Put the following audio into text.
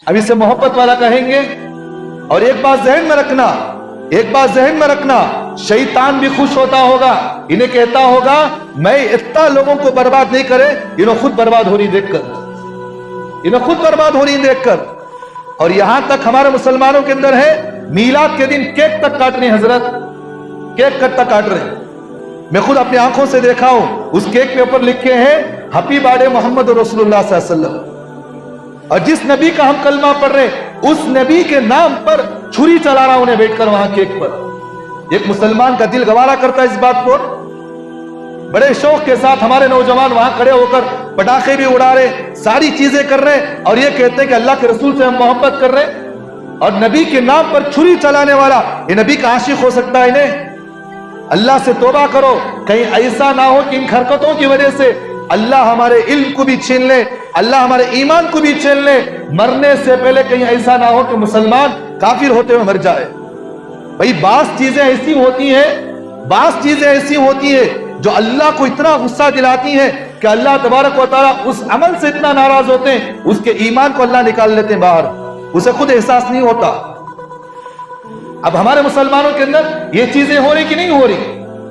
अब इसे मोहब्बत वाला कहेंगे। और एक बात जहन में रखना, शैतान भी खुश होता होगा, इन्हें कहता होगा मैं इतना लोगों को बर्बाद नहीं करे, इन्हें खुद बर्बाद हो रही देखकर। और यहां तक हमारे मुसलमानों के अंदर है, मीलाद के दिन केक तक काट रहे हैं हजरत, केक तक काट रहे हैं। मैं खुद अपनी आंखों से देखा हूं, उस केक के ऊपर लिखे हैं हैप्पी बर्थडे मोहम्मद रसूलुल्लाह सल्लल्लाहु अलैहि वसल्लम। और जिस नबी का हम कलमा पढ़ रहे हैं, उस नबी के नाम पर छुरी चला रहा उन्हें बैठकर वहां केक पर। एक मुसलमान का दिल गवारा करता है इस बात को। बड़े शौक के साथ हमारे नौजवान वहां खड़े होकर पटाखे भी उड़ा रहे, सारी चीजें कर रहे, और ये कहते हैं कि अल्लाह के रसूल से हम मोहब्बत कर रहे हैं। और नबी के नाम पर छुरी चलाने वाला ये नबी का आशिक हो सकता है? इन्हें अल्लाह से तौबा करो, कहीं ऐसा ना हो कि इन हरकतों की वजह से अल्लाह हमारे इल्म को भी छीन ले, अल्लाह हमारे ईमान को भी छीन ले। मरने से पहले कहीं ऐसा ना हो कि मुसलमान काफिर होते हुए मर जाए। भाई बास चीजें ऐसी होती है जो अल्लाह को इतना गुस्सा दिलाती है कि अल्लाह तबारक व तआला उस अमल से इतना नाराज होते हैं, उसके ईमान को अल्लाह निकाल लेते हैं बाहर, उसे खुद एहसास नहीं होता। अब हमारे मुसलमानों के अंदर ये चीजें हो रही कि नहीं हो रही?